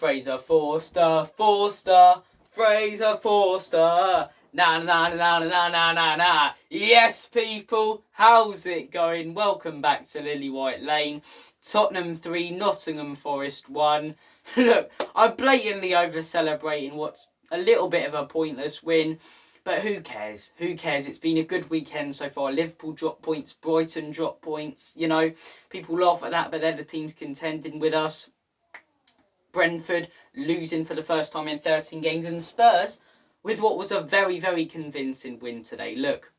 Fraser Forster, Forster, Fraser Forster. Na na na na na na na na. Yes, people, how's it going? Welcome back to Lily White Lane. Tottenham 3, Nottingham Forest 1. Look, I'm blatantly over celebrating what's a little bit of a pointless win. But who cares? Who cares? It's been a good weekend so far. Liverpool dropped points, Brighton dropped points. You know, people laugh at that, but they're the teams contending with us. Brentford losing for the first time in 13 games, and Spurs with what was a very, very convincing win today. Look,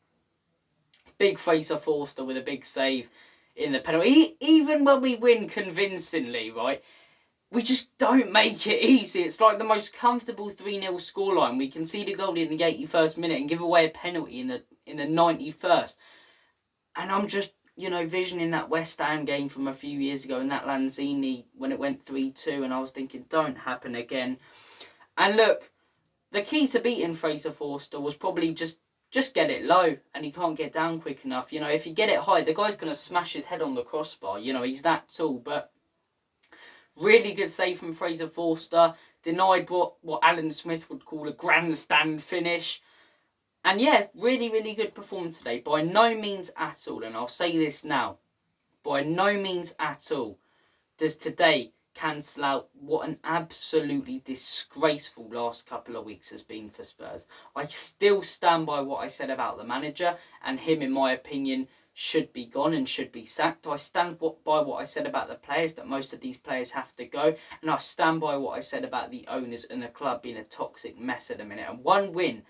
big Fraser Forster with a big save in the penalty. Even when we win convincingly, right, we just don't make it easy. It's like the most comfortable 3-0 scoreline. We concede a goal in the 81st minute and give away a penalty in the 91st. And I'm just, visioning that West Ham game from a few years ago and that Lanzini when it went 3-2, and I was thinking, don't happen again. And look, the key to beating Fraser Forster was probably just get it low, and he can't get down quick enough. If you get it high, the guy's going to smash his head on the crossbar. He's that tall. But really good save from Fraser Forster. Denied what Alan Smith would call a grandstand finish. And yeah, really, really good performance today. By no means at all, and I'll say this now, by no means at all does today cancel out what an absolutely disgraceful last couple of weeks has been for Spurs. I still stand by what I said about the manager, and him, in my opinion, should be gone and should be sacked. I stand by what I said about the players, that most of these players have to go, and I stand by what I said about the owners and the club being a toxic mess at the minute. And one win,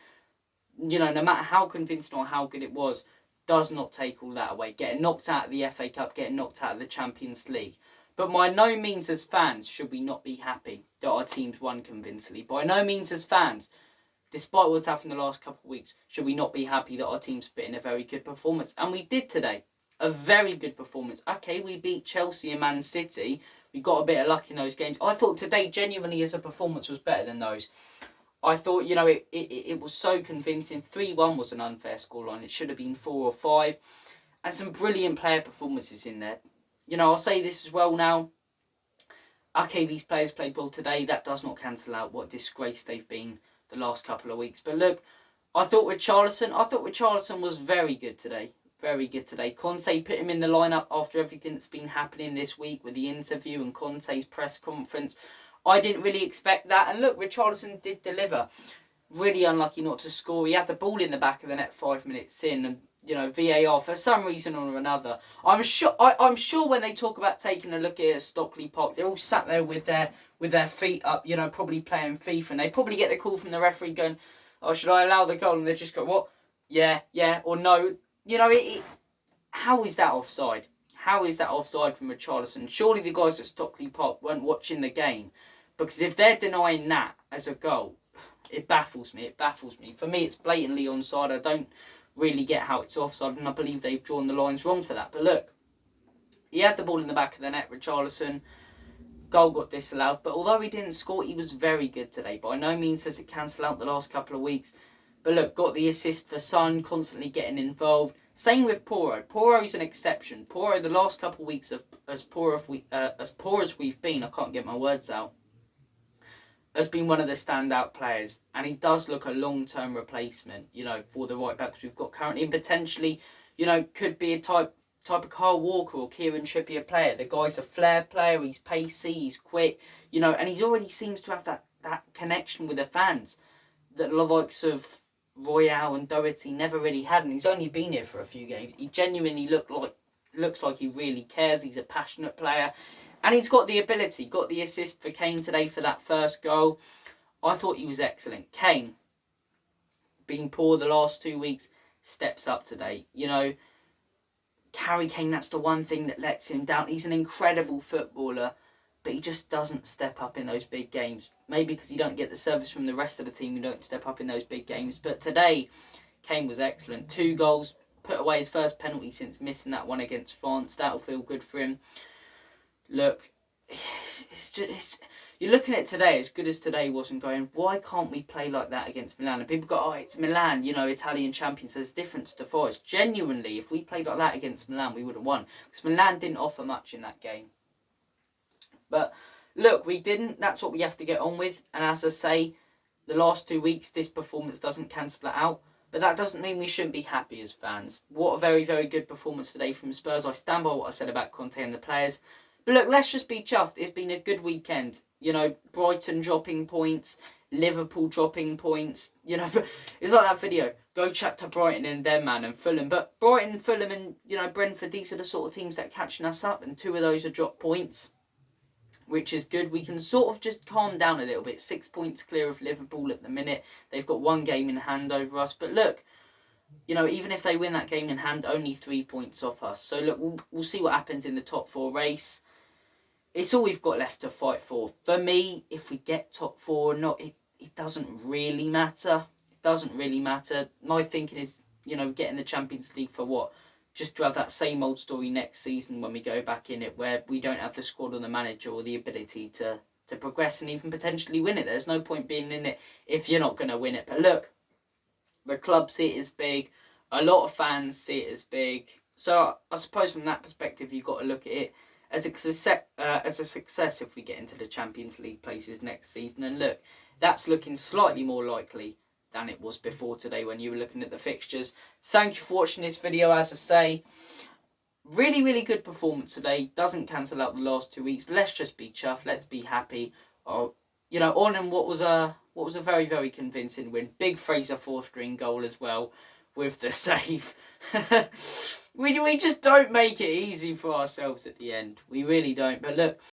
no matter how convincing or how good it was, does not take all that away. Getting knocked out of the FA Cup, getting knocked out of the Champions League. But by no means as fans should we not be happy that our teams won convincingly. By no means as fans, despite what's happened the last couple of weeks, should we not be happy that our team's put in a very good performance. And we did today. A very good performance. Okay, we beat Chelsea and Man City. We got a bit of luck in those games. I thought today, genuinely, as a performance, was better than those. I thought, it was so convincing. 3-1 was an unfair scoreline. It should have been 4 or 5. And some brilliant player performances in there. I'll say this as well now. Okay, these players played well today. That does not cancel out what disgrace they've been the last couple of weeks. But look, I thought Richarlison was very good today. Very good today. Conte put him in the lineup after everything that's been happening this week with the interview and Conte's press conference. I didn't really expect that. And look, Richarlison did deliver. Really unlucky not to score. He had the ball in the back of the net 5 minutes in. And, VAR, for some reason or another. I'm sure when they talk about taking a look at it at Stockley Park, they're all sat there with their feet up, probably playing FIFA. And they probably get the call from the referee going, oh, should I allow the goal? And they just go, what? Yeah, or no. How is that offside? How is that offside from Richarlison? Surely the guys at Stockley Park weren't watching the game. Because if they're denying that as a goal, it baffles me. For me, it's blatantly onside. I don't really get how it's offside, and I believe they've drawn the lines wrong for that. But look, he had the ball in the back of the net, Richarlison. Goal got disallowed. But although he didn't score, he was very good today. By no means does it cancel out the last couple of weeks. But look, got the assist for Son, constantly getting involved. Same with Porro. Porro's an exception. Porro, the last couple of weeks, as poor as we've been, I can't get my words out, has been one of the standout players. And he does look a long-term replacement, for the right-backs we've got currently. And potentially, could be a type of Kyle Walker or Kieran Trippier player. The guy's a flair player. He's pacey. He's quick. And he's already seems to have that connection with the fans that the likes of Royale and Doherty never really had, and he's only been here for a few games. He genuinely looks like he really cares. He's a passionate player, and he's got the ability. Got the assist for Kane today for that first goal. I thought he was excellent. Kane, being poor the last 2 weeks, steps up today. Harry Kane, that's the one thing that lets him down. He's an incredible footballer, but he just doesn't step up in those big games. Maybe because he don't get the service from the rest of the team, who don't step up in those big games. But today, Kane was excellent. 2 goals, put away his first penalty since missing that one against France. That'll feel good for him. Look, you're looking at today, as good as today was, and going, why can't we play like that against Milan? And people go, oh, it's Milan, Italian champions. There's a difference to Forest. Genuinely, if we played like that against Milan, we would have won. Because Milan didn't offer much in that game. But look, we didn't. That's what we have to get on with. And as I say, the last 2 weeks, this performance doesn't cancel that out. But that doesn't mean we shouldn't be happy as fans. What a very, very good performance today from Spurs. I stand by what I said about Conte and the players. But look, let's just be chuffed. It's been a good weekend. You know, Brighton dropping points, Liverpool dropping points. You know, it's like that video. Go chat to Brighton and them, man, and Fulham. But Brighton, Fulham and, you know, Brentford, these are the sort of teams that are catching us up. And 2 of those are drop points, which is good. We can sort of just calm down a little bit. 6 points clear of Liverpool at the minute. They've got 1 game in hand over us. But look, you know, even if they win that game in hand, only 3 points off us. So look, we'll see what happens in the top 4 race. It's all we've got left to fight for. For me, if we get top 4 or not, it doesn't really matter. It doesn't really matter. My thinking is, you know, getting the Champions League for what? Just to have that same old story next season when we go back in it, where we don't have the squad or the manager or the ability to progress and even potentially win it. There's no point being in it if you're not going to win it. But look, the club see it as big. A lot of fans see it as big. So I suppose from that perspective, you've got to look at it as a success if we get into the Champions League places next season. And look, that's looking slightly more likely than it was before today when you were looking at the fixtures. Thank you for watching this video. As I say, really, really good performance today. Doesn't cancel out the last 2 weeks, but let's just be chuffed. Let's be happy. You know, on in what was a very, very convincing win. Big Fraser 4th-string goal as well with the save. we just don't make it easy for ourselves at the end. We really don't. But look,